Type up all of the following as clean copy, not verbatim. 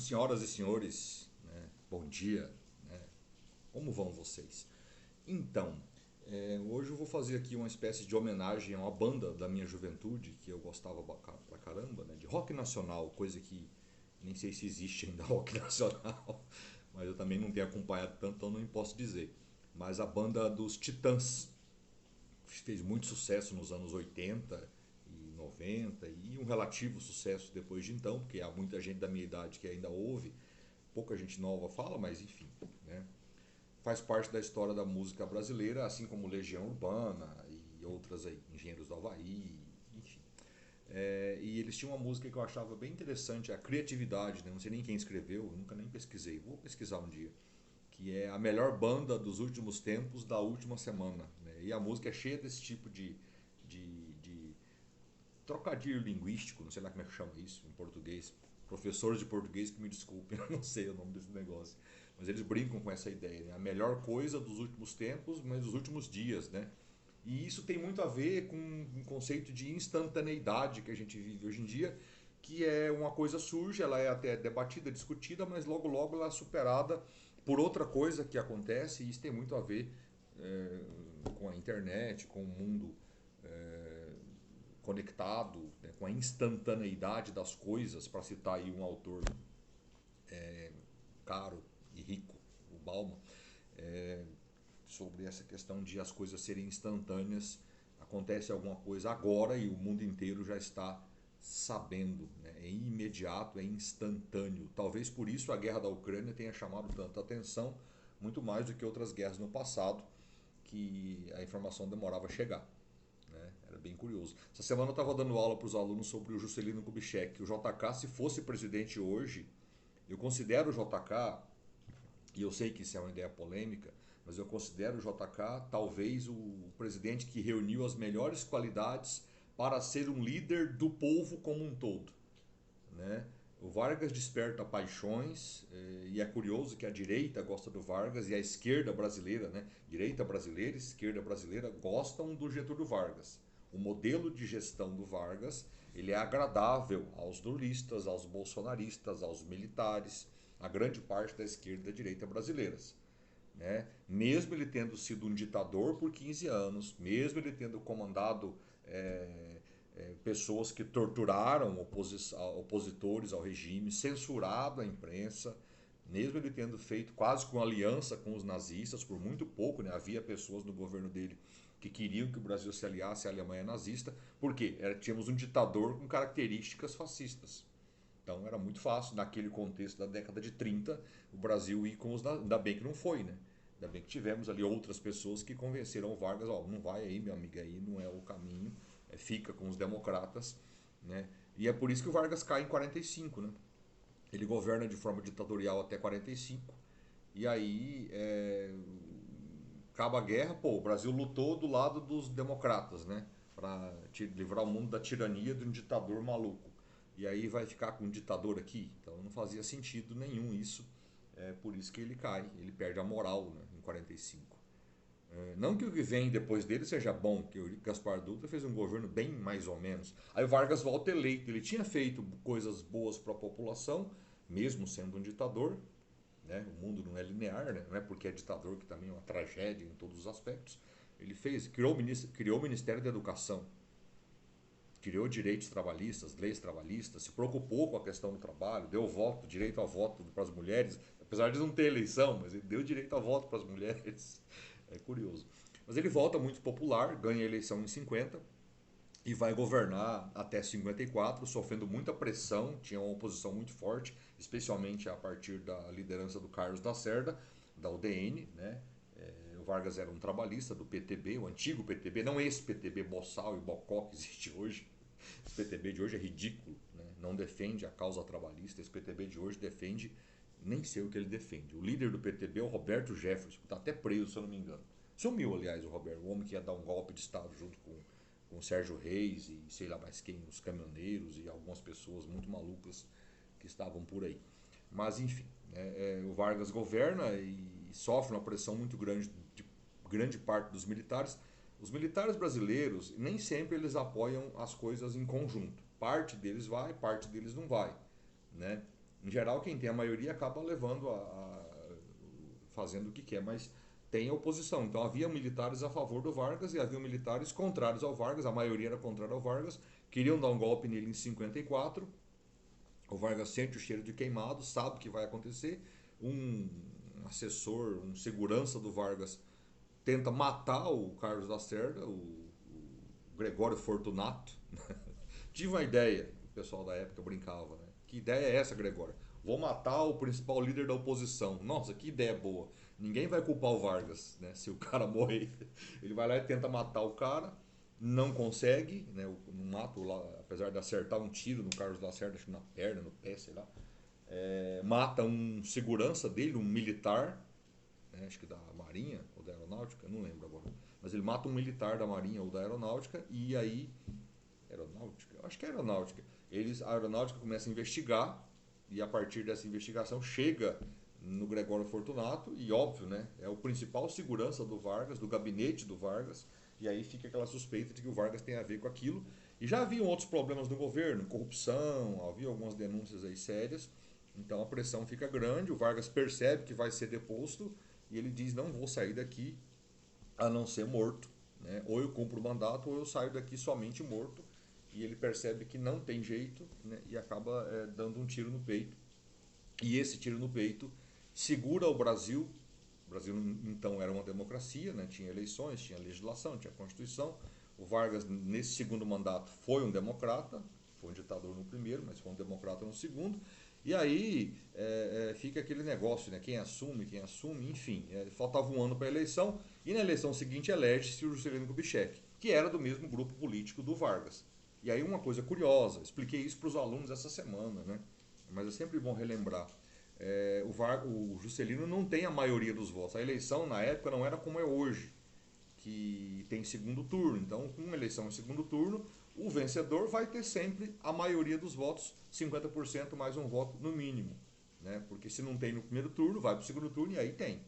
Senhoras e senhores, né, bom dia, né, como vão vocês? Então, hoje eu vou fazer aqui uma espécie de homenagem a uma banda da minha juventude que eu gostava pra caramba, né, de rock nacional, coisa que nem sei se existe ainda rock nacional, mas eu também não tenho acompanhado tanto, então não posso dizer. Mas a banda dos Titãs fez muito sucesso nos anos 80 e 90 e um relativo sucesso depois de então, porque há muita gente da minha idade que ainda ouve, pouca gente nova fala, mas enfim, né? Faz parte da história da música brasileira, assim como Legião Urbana e outras aí, Engenheiros do Havaí, enfim. E eles tinham uma música que eu achava bem interessante, a criatividade, né? Não sei nem quem escreveu, nunca nem pesquisei, vou pesquisar um dia. Que é a melhor banda dos últimos tempos da última semana. Né? E a música é cheia desse tipo de trocadilho linguístico, não sei lá como é que chama isso em português. Professores de português que me desculpem, eu não sei o nome desse negócio. Mas eles brincam com essa ideia, né? A melhor coisa dos últimos tempos, mas dos últimos dias, né? E isso tem muito a ver com um conceito de instantaneidade que a gente vive hoje em dia, que é uma coisa surge, ela é até debatida, discutida, mas logo logo ela é superada por outra coisa que acontece, e isso tem muito a ver com a internet, com o mundo é, conectado, né, com a instantaneidade das coisas, para citar aí um autor caro e rico, o Bauman, é, sobre essa questão de as coisas serem instantâneas. Acontece alguma coisa agora e o mundo inteiro já está sabendo, né? É imediato, é instantâneo. Talvez por isso a guerra da Ucrânia tenha chamado tanta atenção, muito mais do que outras guerras no passado, que a informação demorava a chegar. Né? Era bem curioso. Essa semana eu estava dando aula para os alunos sobre o Juscelino Kubitschek. O JK, se fosse presidente hoje, eu considero o JK, e eu sei que isso é uma ideia polêmica, mas eu considero o JK talvez o presidente que reuniu as melhores qualidades para ser um líder do povo como um todo. Né? O Vargas desperta paixões e é curioso que a direita gosta do Vargas e a esquerda brasileira, né? Direita brasileira e esquerda brasileira gostam do Getúlio Vargas. O modelo de gestão do Vargas ele é agradável aos lulistas, aos bolsonaristas, aos militares, a grande parte da esquerda e da direita brasileiras. Né? Mesmo ele tendo sido um ditador por 15 anos, mesmo ele tendo comandado pessoas que torturaram opositores ao regime, censurado a imprensa, mesmo ele tendo feito quase com aliança com os nazistas, por muito pouco, né? Havia pessoas no governo dele que queriam que o Brasil se aliasse à Alemanha nazista, porque tínhamos um ditador com características fascistas. Então era muito fácil, naquele contexto da década de 30, o Brasil ir com os. Ainda bem que não foi, né? Ainda bem que tivemos ali outras pessoas que convenceram o Vargas: ó, não vai aí, meu amigo, aí não é o caminho, fica com os democratas. Né? E é por isso que o Vargas cai em 45, né? Ele governa de forma ditatorial até 45. E aí acaba a guerra, pô, o Brasil lutou do lado dos democratas, né? Para livrar o mundo da tirania de um ditador maluco. E aí vai ficar com um ditador aqui? Então não fazia sentido nenhum isso. É por isso que ele cai, ele perde a moral, né, em 45. Não que o que vem depois dele seja bom, que o Gaspar Dutra fez um governo bem mais ou menos. Aí o Vargas volta eleito, ele tinha feito coisas boas para a população, mesmo sendo um ditador. Né? O mundo não é linear, né? Não é porque é ditador que também é uma tragédia em todos os aspectos. Ele fez, criou o Ministério da Educação, criou direitos trabalhistas, leis trabalhistas, se preocupou com a questão do trabalho, deu voto, direito a voto para as mulheres, apesar de não ter eleição, mas ele deu direito a voto para as mulheres. É curioso. Mas ele volta muito popular, ganha a eleição em 50 e vai governar até 54, sofrendo muita pressão, tinha uma oposição muito forte, especialmente a partir da liderança do Carlos Lacerda, da UDN, né? O Vargas era um trabalhista do PTB, o antigo PTB, não esse PTB boçal e bocó que existe hoje. Esse PTB de hoje é ridículo, né? Não defende a causa trabalhista. Esse PTB de hoje defende, nem sei o que ele defende. O líder do PTB é o Roberto Jefferson, que está até preso, se eu não me engano. Sumiu, aliás, o Roberto, o homem que ia dar um golpe de Estado junto com o Sérgio Reis e sei lá mais quem, os caminhoneiros e algumas pessoas muito malucas que estavam por aí. Mas enfim, né, o Vargas governa e sofre uma pressão muito grande de grande parte dos militares. Os militares brasileiros nem sempre eles apoiam as coisas em conjunto. Parte deles vai, parte deles não vai. Né? Em geral, quem tem a maioria acaba levando fazendo o que quer, mas tem oposição. Então havia militares a favor do Vargas e havia militares contrários ao Vargas, a maioria era contrária ao Vargas, queriam dar um golpe nele em 54. O Vargas sente o cheiro de queimado, sabe o que vai acontecer. Um assessor, um segurança do Vargas tenta matar o Carlos Lacerda, o Gregório Fortunato. Tive uma ideia, o pessoal da época brincava, né? Que ideia é essa, Gregório? Vou matar o principal líder da oposição. Nossa, que ideia boa. Ninguém vai culpar o Vargas, né? Se o cara morrer. Ele vai lá e tenta matar o cara, não consegue, né? Não mata, apesar de acertar um tiro no Carlos Lacerda, acho que na perna, no pé, sei lá. Mata um segurança dele, um militar, né? Acho que da Marinha ou da Aeronáutica, não lembro agora. Mas ele mata um militar da Marinha ou da Aeronáutica e aí Aeronáutica? Acho que é aeronáutica. A aeronáutica começa a investigar e a partir dessa investigação chega no Gregório Fortunato e óbvio, né? É o principal segurança do Vargas, do gabinete do Vargas, e aí fica aquela suspeita de que o Vargas tem a ver com aquilo. E já haviam outros problemas no governo, corrupção, havia algumas denúncias aí sérias, então a pressão fica grande, o Vargas percebe que vai ser deposto e ele diz, não vou sair daqui a não ser morto, né? Ou eu cumpro o mandato ou eu saio daqui somente morto. E ele percebe que não tem jeito, né? E acaba dando um tiro no peito. E esse tiro no peito segura o Brasil. O Brasil então era uma democracia, né? Tinha eleições, tinha legislação, tinha Constituição. O Vargas, nesse segundo mandato, foi um democrata, foi um ditador no primeiro, mas foi um democrata no segundo. E aí fica aquele negócio, né? Quem assume, enfim. Faltava um ano para a eleição, e na eleição seguinte elege-se o Juscelino Kubitschek, que era do mesmo grupo político do Vargas. E aí uma coisa curiosa, expliquei isso para os alunos essa semana, né? Mas é sempre bom relembrar. O Juscelino não tem a maioria dos votos. A eleição na época não era como é hoje, que tem segundo turno. Então, com uma eleição em segundo turno, o vencedor vai ter sempre a maioria dos votos, 50% mais um voto no mínimo. Né? Porque se não tem no primeiro turno, vai para o segundo turno e aí tem.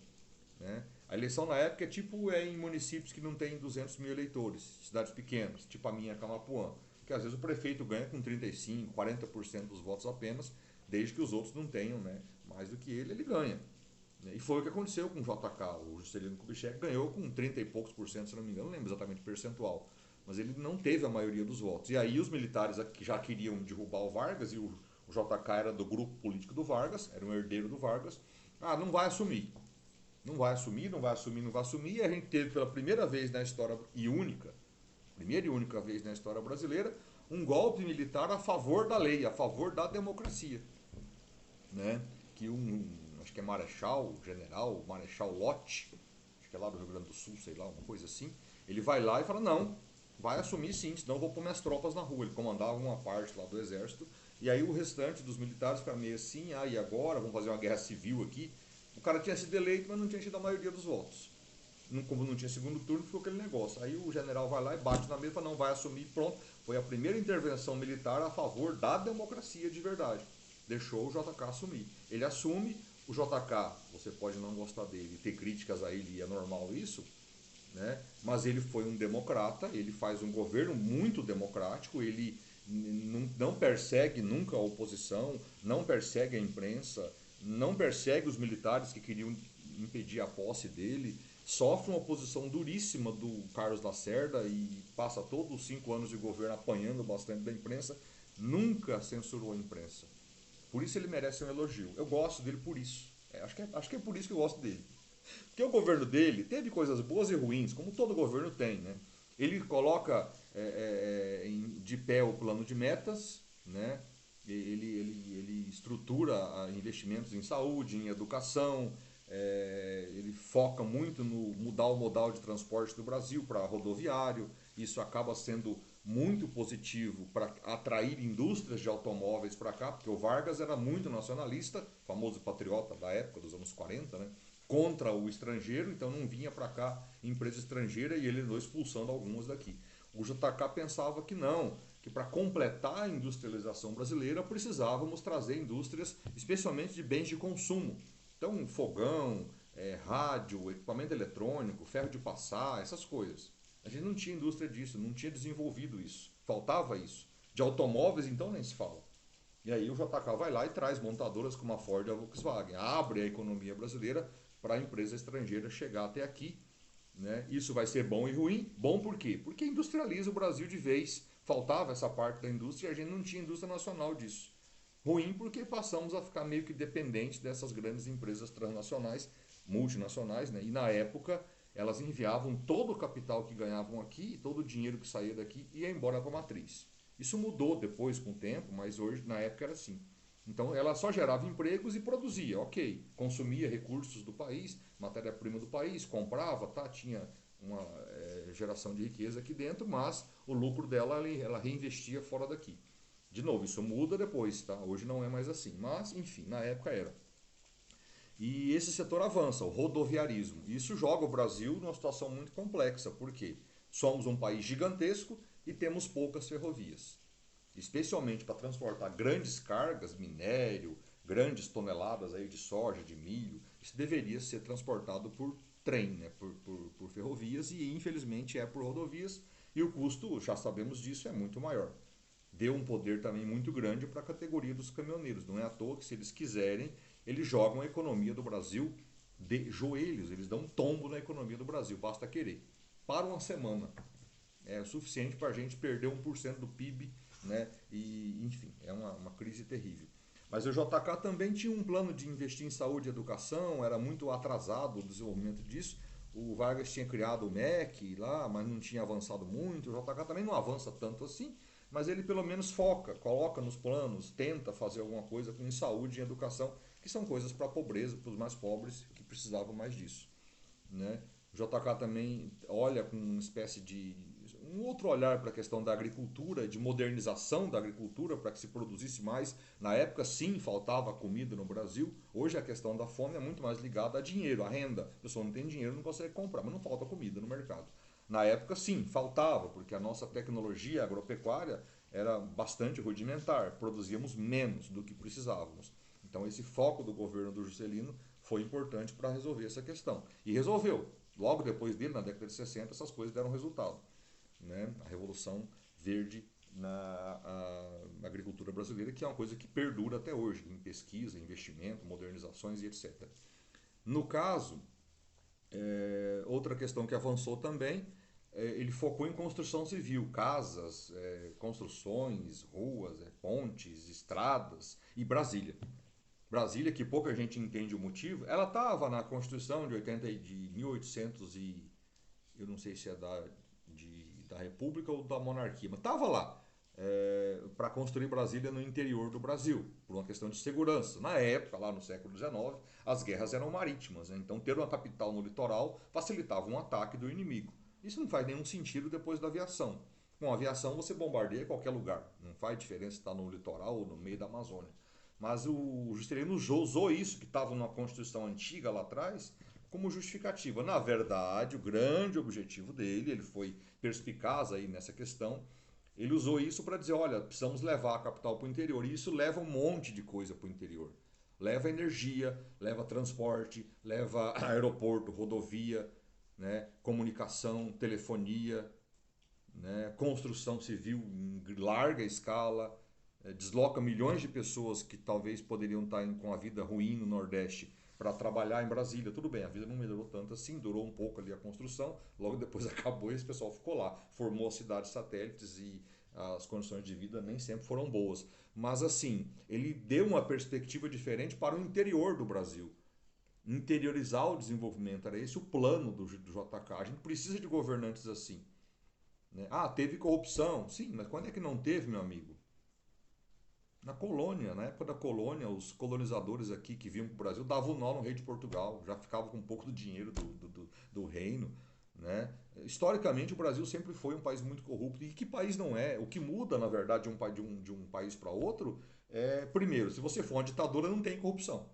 Né? A eleição na época é tipo em municípios que não tem 200 mil eleitores, cidades pequenas, tipo a minha Camapuã, que às vezes o prefeito ganha com 35%, 40% dos votos apenas, desde que os outros não tenham, né, mais do que ele ganha. E foi o que aconteceu com o JK. O Juscelino Kubitschek ganhou com 30 e poucos por cento, se não me engano, não lembro exatamente o percentual, mas ele não teve a maioria dos votos. E aí os militares que já queriam derrubar o Vargas, e o JK era do grupo político do Vargas, era um herdeiro do Vargas, não vai assumir. Não vai assumir, não vai assumir, não vai assumir. E a gente teve pela primeira vez na história, primeira e única vez na história brasileira, um golpe militar a favor da lei, a favor da democracia. Né? Que acho que é Marechal Lott, acho que é lá do Rio Grande do Sul, sei lá, uma coisa assim, ele vai lá e fala, não, vai assumir sim, senão eu vou pôr minhas tropas na rua. Ele comandava uma parte lá do exército, e aí o restante dos militares fica meio assim, e agora, vamos fazer uma guerra civil aqui. O cara tinha sido eleito, mas não tinha tido a maioria dos votos. Como não tinha segundo turno, ficou aquele negócio. Aí o general vai lá e bate na mesa e fala, não, vai assumir, pronto. Foi a primeira intervenção militar a favor da democracia de verdade. Deixou o JK assumir. Ele assume, o JK, você pode não gostar dele, ter críticas a ele, é normal isso, né? Mas ele foi um democrata, ele faz um governo muito democrático, ele não persegue nunca a oposição, não persegue a imprensa, não persegue os militares que queriam impedir a posse dele, sofre uma oposição duríssima do Carlos Lacerda e passa todos os 5 anos de governo apanhando bastante da imprensa, nunca censurou a imprensa. Por isso ele merece um elogio. Eu gosto dele por isso. Acho que é por isso que eu gosto dele. Porque o governo dele teve coisas boas e ruins, como todo governo tem. Né? Ele coloca de pé o plano de metas, né? Ele estrutura investimentos em saúde, em educação, ele foca muito no mudar o modal de transporte do Brasil para rodoviário. Isso acaba sendo muito positivo para atrair indústrias de automóveis para cá, porque o Vargas era muito nacionalista, famoso patriota da época, dos anos 40, né? Contra o estrangeiro, então não vinha para cá empresa estrangeira e ele andou expulsando algumas daqui. O JK pensava que não, que para completar a industrialização brasileira precisávamos trazer indústrias, especialmente de bens de consumo. Então, fogão, rádio, equipamento eletrônico, ferro de passar, essas coisas. A gente não tinha indústria disso, não tinha desenvolvido isso, faltava isso. De automóveis, então, nem se fala. E aí o JK vai lá e traz montadoras como a Ford e a Volkswagen, abre a economia brasileira para a empresa estrangeira chegar até aqui, né? Isso vai ser bom e ruim. Bom por quê? Porque industrializa o Brasil de vez. Faltava essa parte da indústria e a gente não tinha indústria nacional disso. Ruim porque passamos a ficar meio que dependentes dessas grandes empresas transnacionais, multinacionais, né? E na época elas enviavam todo o capital que ganhavam aqui, todo o dinheiro que saía daqui ia embora para a matriz. Isso mudou depois com o tempo, mas hoje na época era assim. Então ela só gerava empregos e produzia, ok. Consumia recursos do país, matéria-prima do país, comprava, tá, tinha uma geração de riqueza aqui dentro, mas o lucro dela ela reinvestia fora daqui. De novo, isso muda depois, tá? Hoje não é mais assim, mas enfim, na época era. E esse setor avança, o rodoviarismo. Isso joga o Brasil numa situação muito complexa, porque somos um país gigantesco e temos poucas ferrovias, especialmente para transportar grandes cargas, minério, grandes toneladas aí de soja, de milho. Isso deveria ser transportado por trem, né? por ferrovias, e infelizmente é por rodovias, e o custo, já sabemos disso, é muito maior. Deu um poder também muito grande para a categoria dos caminhoneiros. Não é à toa que, se eles quiserem, eles jogam a economia do Brasil de joelhos, eles dão um tombo na economia do Brasil, basta querer. Para uma semana. É o suficiente para a gente perder 1% do PIB, né? E, enfim, é uma crise terrível. Mas o JK também tinha um plano de investir em saúde e educação, era muito atrasado o desenvolvimento disso. O Vargas tinha criado o MEC lá, mas não tinha avançado muito. O JK também não avança tanto assim, mas ele pelo menos foca, coloca nos planos, tenta fazer alguma coisa com saúde e educação, que são coisas para a pobreza, para os mais pobres que precisavam mais disso, né? O JK também olha com uma espécie de um outro olhar para a questão da agricultura, de modernização da agricultura, para que se produzisse mais. Na época, sim, faltava comida no Brasil. Hoje a questão da fome é muito mais ligada a dinheiro, a renda. A pessoa não tem dinheiro, não consegue comprar, mas não falta comida no mercado. Na época, sim, faltava, porque a nossa tecnologia agropecuária era bastante rudimentar, produzíamos menos do que precisávamos. Então, esse foco do governo do Juscelino foi importante para resolver essa questão. E resolveu. Logo depois dele, na década de 60, essas coisas deram resultado, né? A Revolução Verde na agricultura brasileira, que é uma coisa que perdura até hoje, em pesquisa, investimento, modernizações e etc. No caso, outra questão que avançou também, ele focou em construção civil, casas, construções, ruas, pontes, estradas, e Brasília. Brasília, que pouca gente entende o motivo, ela estava na Constituição de 1800 e eu não sei se é da República ou da Monarquia, mas estava lá, para construir Brasília no interior do Brasil, por uma questão de segurança. Na época, lá no século XIX, as guerras eram marítimas, né? Então ter uma capital no litoral facilitava um ataque do inimigo. Isso não faz nenhum sentido depois da aviação. Com a aviação você bombardeia qualquer lugar, não faz diferença se está no litoral ou no meio da Amazônia. Mas o Juscelino usou isso que estava na Constituição antiga lá atrás como justificativa. Na verdade, o grande objetivo dele, ele foi perspicaz aí nessa questão, ele usou isso para dizer, olha, precisamos levar a capital para o interior. E isso leva um monte de coisa para o interior. Leva energia, leva transporte, leva aeroporto, rodovia, né, comunicação, telefonia, né, construção civil em larga escala, desloca milhões de pessoas que talvez poderiam estar com a vida ruim no Nordeste para trabalhar em Brasília. Tudo bem, a vida não melhorou tanto assim, durou um pouco ali a construção, logo depois acabou e esse pessoal ficou lá. Formou cidades satélites e as condições de vida nem sempre foram boas. Mas assim, ele deu uma perspectiva diferente para o interior do Brasil. Interiorizar o desenvolvimento, era esse o plano do JK. A gente precisa de governantes assim, né? Ah, teve corrupção. Sim, mas quando é que não teve, meu amigo? Na colônia, na época da colônia, os colonizadores aqui que vinham para o Brasil davam um nó no rei de Portugal, já ficavam com um pouco do dinheiro do reino, né? Historicamente, o Brasil sempre foi um país muito corrupto. E que país não é? O que muda, na verdade, de um país para outro primeiro, se você for uma ditadura, não tem corrupção,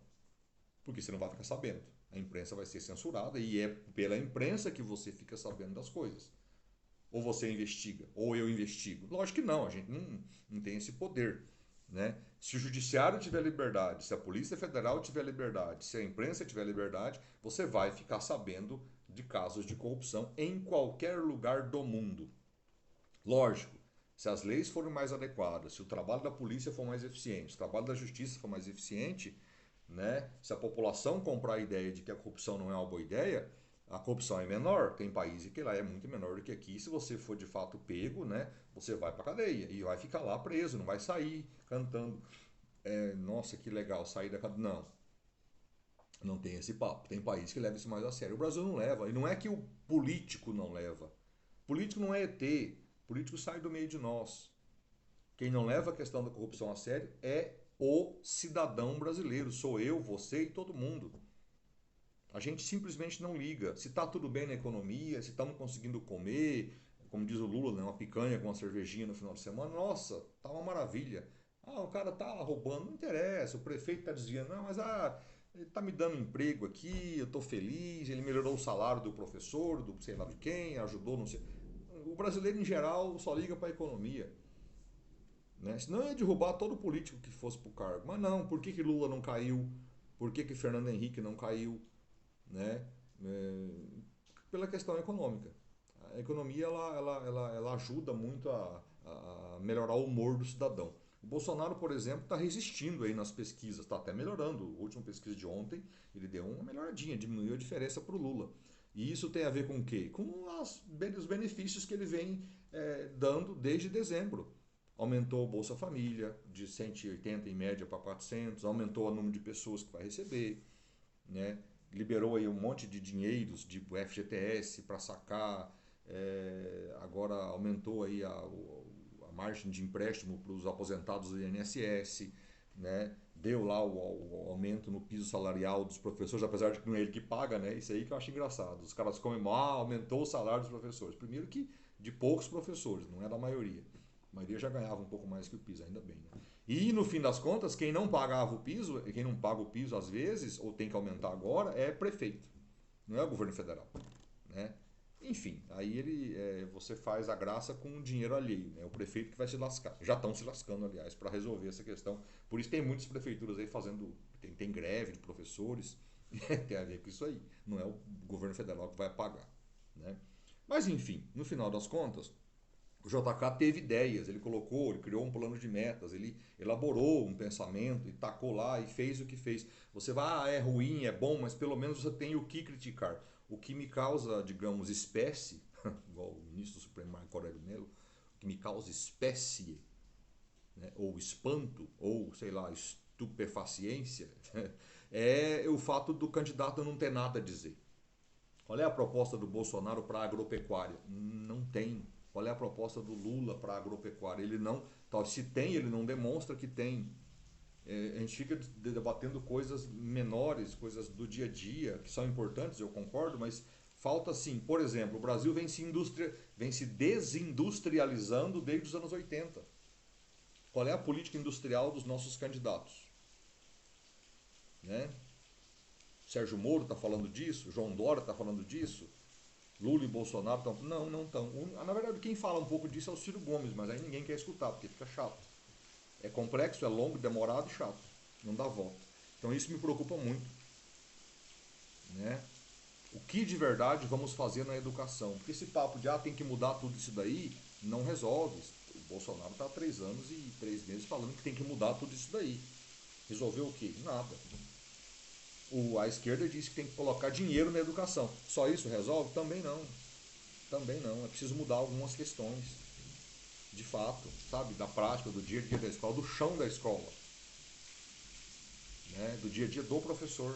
porque você não vai ficar sabendo. A imprensa vai ser censurada e é pela imprensa que você fica sabendo das coisas. Ou você investiga, ou eu investigo. Lógico que não, a gente não tem esse poder, né? Se o judiciário tiver liberdade, se a Polícia Federal tiver liberdade, se a imprensa tiver liberdade, você vai ficar sabendo de casos de corrupção em qualquer lugar do mundo. Lógico, Se as leis forem mais adequadas, se o trabalho da polícia for mais eficiente, se o trabalho da justiça for mais eficiente, né? Se a população comprar a ideia de que a corrupção não é uma boa ideia, a corrupção é menor. Tem países que lá é muito menor do que aqui. Se você for de fato pego, né? Você vai para cadeia e vai ficar lá preso, não vai sair cantando. Nossa, que legal, sair da cadeia. Não, não tem esse papo. Tem país que leva isso mais a sério. O Brasil não leva. E não é que o político não leva. Político não é ET. Político sai do meio de nós. Quem não leva a questão da corrupção a sério é o cidadão brasileiro. Sou eu, você e todo mundo. A gente simplesmente não liga. Se está tudo bem na economia, se estamos conseguindo comer, como diz o Lula, né, uma picanha com uma cervejinha no final de semana, nossa, tá uma maravilha. Ah, o cara tá roubando, não interessa, o prefeito está dizendo, não, mas ele tá me dando emprego aqui, eu tô feliz, ele melhorou o salário do professor, do sei lá de quem, ajudou, não sei. O brasileiro em geral só liga para a economia. Né? Senão ia derrubar todo político que fosse para o cargo. Mas não, por que Lula não caiu? Por que Fernando Henrique não caiu? Né? É, pela questão econômica. A economia ela ajuda muito a melhorar o humor do cidadão. O Bolsonaro, por exemplo, está resistindo aí nas pesquisas, está até melhorando. A última pesquisa de ontem, ele deu uma melhoradinha, diminuiu a diferença para o Lula. E isso tem a ver com o quê? Com os benefícios que ele vem dando desde dezembro. Aumentou o Bolsa Família de 180 em média para 400, aumentou o número de pessoas que vai receber, né? Liberou aí um monte de dinheiros, tipo FGTS para sacar, agora aumentou aí a margem de empréstimo para os aposentados do INSS, né? Deu lá o aumento no piso salarial dos professores, apesar de que não é ele que paga, né? Isso aí que eu acho engraçado. Os caras comemoram, aumentou o salário dos professores. Primeiro que de poucos professores, não é da maioria. A maioria já ganhava um pouco mais que o piso, ainda bem. Né? E no fim das contas, quem não pagava o piso, quem não paga o piso às vezes, ou tem que aumentar agora, é prefeito, não é o governo federal. Né? Enfim, aí você faz a graça com o dinheiro alheio, né? O prefeito que vai se lascar. Já estão se lascando, aliás, para resolver essa questão. Por isso tem muitas prefeituras aí fazendo, tem greve de professores, tem a ver com isso aí. Não é o governo federal que vai pagar. Né? Mas enfim, no final das contas, o JK teve ideias, ele criou um plano de metas, ele elaborou um pensamento e tacou lá e fez o que fez. Você vai, é ruim, é bom, mas pelo menos você tem o que criticar. O que me causa, digamos, espécie, igual o ministro do Supremo Marco Aurélio Mello, o que me causa espécie, né, ou espanto, ou sei lá, estupefaciência, é o fato do candidato não ter nada a dizer. Qual é a proposta do Bolsonaro para a agropecuária? Não tem. Qual é a proposta do Lula para a agropecuária? Ele não, se tem, ele não demonstra que tem. A gente fica debatendo coisas menores, coisas do dia a dia, que são importantes, eu concordo, mas falta sim. Por exemplo, o Brasil vem se desindustrializando desde os anos 80. Qual é a política industrial dos nossos candidatos? Né? Sérgio Moro está falando disso, João Dória está falando disso, Lula e Bolsonaro estão. Não, não estão. Na verdade, quem fala um pouco disso é o Ciro Gomes, mas aí ninguém quer escutar, porque fica chato. É complexo, é longo, demorado e chato. Não dá volta. Então isso me preocupa muito. Né? O que de verdade vamos fazer na educação? Porque esse papo de tem que mudar tudo isso daí, não resolve. O Bolsonaro está há 3 anos e 3 meses falando que tem que mudar tudo isso daí. Resolveu o quê? Nada. A esquerda diz que tem que colocar dinheiro na educação. Só isso resolve? Também não. Também não. É preciso mudar algumas questões. De fato, sabe? Da prática, do dia a dia da escola, do chão da escola. Né? Do dia a dia do professor.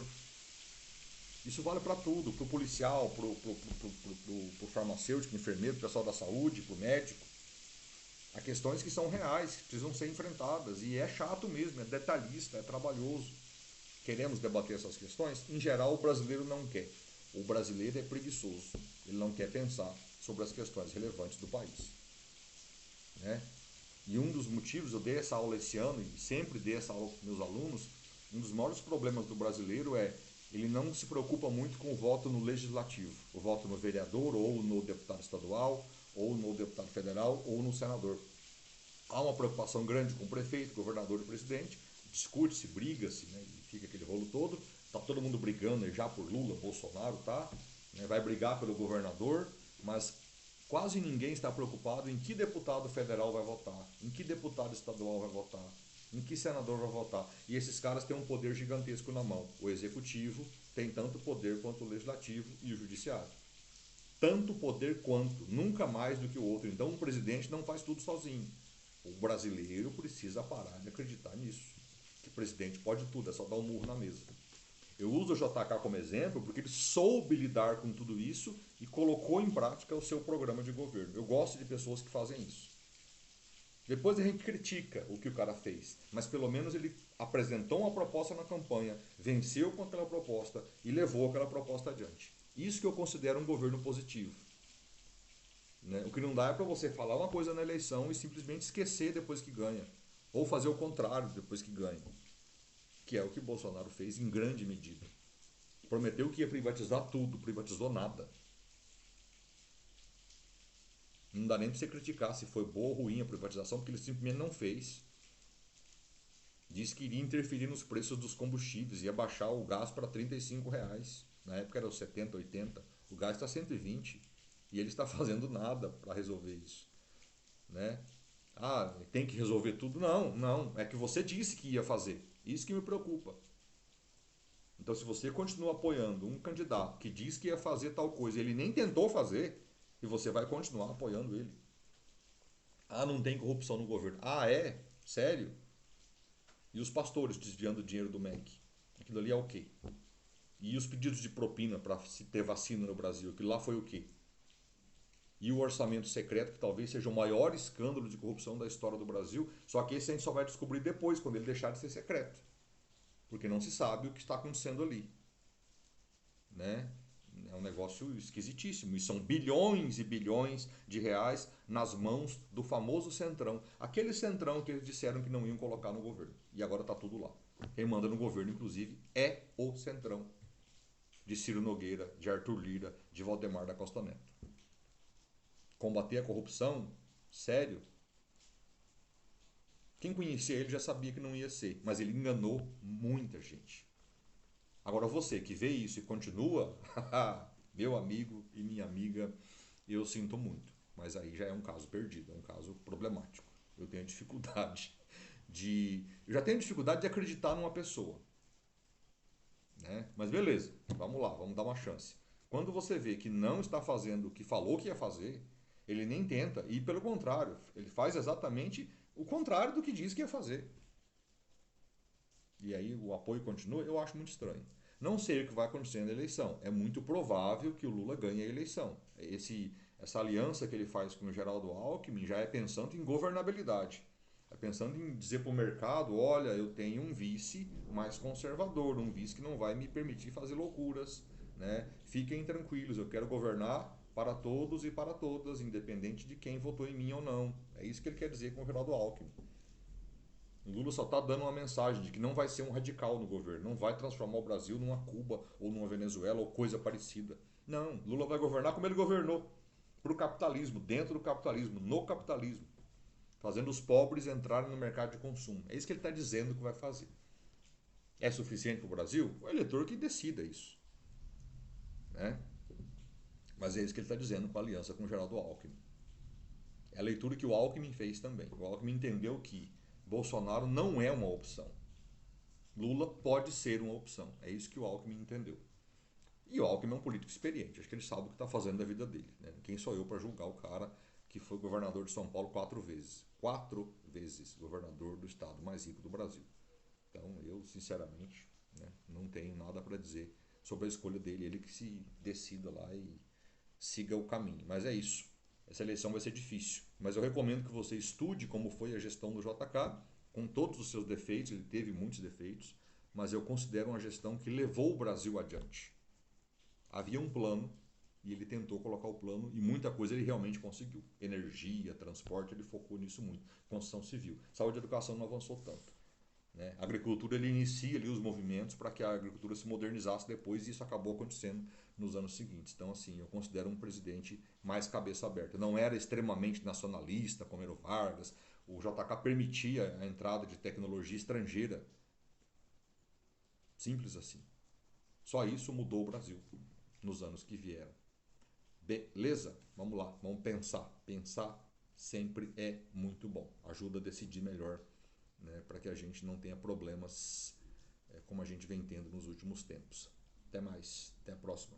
Isso vale para tudo, para o policial, para o farmacêutico, enfermeiro, pessoal da saúde, para o médico. Há questões que são reais, que precisam ser enfrentadas. E é chato mesmo, é detalhista, é trabalhoso. Queremos debater essas questões? Em geral, o brasileiro não quer. O brasileiro é preguiçoso. Ele não quer pensar sobre as questões relevantes do país. Né? E um dos motivos, eu dei essa aula esse ano e sempre dei essa aula para meus alunos, um dos maiores problemas do brasileiro é ele não se preocupa muito com o voto no legislativo, o voto no vereador ou no deputado estadual, ou no deputado federal, ou no senador. Há uma preocupação grande com o prefeito, governador e presidente, discute-se, briga-se, né, e fica aquele rolo todo, está todo mundo brigando já por Lula, Bolsonaro, tá? Vai brigar pelo governador, mas Quase ninguém está preocupado em que deputado federal vai votar, em que deputado estadual vai votar, em que senador vai votar. E esses caras têm um poder gigantesco na mão. O executivo tem tanto poder quanto o legislativo e o judiciário. Tanto poder quanto, nunca mais do que o outro. Então o presidente não faz tudo sozinho. O brasileiro precisa parar de acreditar nisso. Que o presidente pode tudo, é só dar um murro na mesa. Eu uso o JK como exemplo porque ele soube lidar com tudo isso e colocou em prática o seu programa de governo. Eu gosto de pessoas que fazem isso. Depois a gente critica o que o cara fez, mas pelo menos ele apresentou uma proposta na campanha, venceu com aquela proposta e levou aquela proposta adiante. Isso que eu considero um governo positivo. Né? O que não dá é para você falar uma coisa na eleição e simplesmente esquecer depois que ganha. Ou fazer o contrário depois que ganha. Que é o que Bolsonaro fez em grande medida. Prometeu que ia privatizar tudo, privatizou nada. Não dá nem para você criticar se foi boa ou ruim a privatização, porque ele simplesmente não fez. Disse que iria interferir nos preços dos combustíveis, ia baixar o gás para R$ 35. Na época era os 70, 80. O gás está 120. E ele está fazendo nada para resolver isso. Né? Ah, tem que resolver tudo? Não, não. É que você disse que ia fazer. Isso que me preocupa. Então, se você continua apoiando um candidato que diz que ia fazer tal coisa e ele nem tentou fazer, e você vai continuar apoiando ele. Ah, não tem corrupção no governo. Ah, é? Sério? E os pastores desviando dinheiro do MEC? Aquilo ali é o quê? E os pedidos de propina para se ter vacina no Brasil? Aquilo lá foi o quê? E o orçamento secreto, que talvez seja o maior escândalo de corrupção da história do Brasil, só que esse a gente só vai descobrir depois, quando ele deixar de ser secreto. Porque não se sabe o que está acontecendo ali. Né? É um negócio esquisitíssimo. E são bilhões e bilhões de reais nas mãos do famoso Centrão. Aquele Centrão que eles disseram que não iam colocar no governo. E agora está tudo lá. Quem manda no governo, inclusive, é o Centrão. De Ciro Nogueira, de Arthur Lira, de Valdemar da Costa Neto. Combater a corrupção? Sério? Quem conhecia ele já sabia que não ia ser. Mas ele enganou muita gente. Agora você que vê isso e continua, meu amigo e minha amiga, eu sinto muito. Mas aí já é um caso perdido, é um caso problemático. Eu tenho dificuldade eu já tenho dificuldade de acreditar numa pessoa. Né? Mas beleza, vamos lá, vamos dar uma chance. Quando você vê que não está fazendo o que falou que ia fazer, ele nem tenta, e pelo contrário, ele faz exatamente o contrário do que diz que ia fazer. E aí o apoio continua, eu acho muito estranho. Não sei o que vai acontecer na eleição. É muito provável que o Lula ganhe a eleição. Essa aliança que ele faz com o Geraldo Alckmin já é pensando em governabilidade. É pensando em dizer para o mercado, olha, eu tenho um vice mais conservador, um vice que não vai me permitir fazer loucuras. Né? Fiquem tranquilos, eu quero governar para todos e para todas, independente de quem votou em mim ou não. É isso que ele quer dizer com o Geraldo Alckmin. O Lula só está dando uma mensagem de que não vai ser um radical no governo, não vai transformar o Brasil numa Cuba ou numa Venezuela ou coisa parecida. Não, Lula vai governar como ele governou, para o capitalismo, dentro do capitalismo, no capitalismo, fazendo os pobres entrarem no mercado de consumo. É isso que ele está dizendo que vai fazer. É suficiente para o Brasil? O eleitor que decida isso. Né? Mas é isso que ele está dizendo com a aliança com o Geraldo Alckmin. É a leitura que o Alckmin fez também. O Alckmin entendeu que Bolsonaro não é uma opção. Lula pode ser uma opção. É isso que o Alckmin entendeu. E o Alckmin é um político experiente. Acho que ele sabe o que está fazendo da vida dele. Né? Quem sou eu para julgar o cara que foi governador de São Paulo 4 vezes? 4 vezes governador do estado mais rico do Brasil. Então eu, sinceramente, né, não tenho nada para dizer sobre a escolha dele. Ele que se decida lá e siga o caminho. Mas é isso. Essa eleição vai ser difícil. Mas eu recomendo que você estude como foi a gestão do JK, com todos os seus defeitos. Ele teve muitos defeitos, mas eu considero uma gestão que levou o Brasil adiante. Havia um plano e ele tentou colocar o plano e muita coisa ele realmente conseguiu. Energia, transporte, ele focou nisso muito. Construção civil. Saúde e educação não avançou tanto. Né? A agricultura, ele inicia ali os movimentos para que a agricultura se modernizasse depois e isso acabou acontecendo nos anos seguintes. Então, assim, eu considero um presidente mais cabeça aberta. Não era extremamente nacionalista, como era o Vargas. O JK permitia a entrada de tecnologia estrangeira. Simples assim. Só isso mudou o Brasil nos anos que vieram. Beleza? Vamos lá, vamos pensar. Pensar sempre é muito bom. Ajuda a decidir melhor, né, para que a gente não tenha problemas como a gente vem tendo nos últimos tempos. Até mais, até a próxima.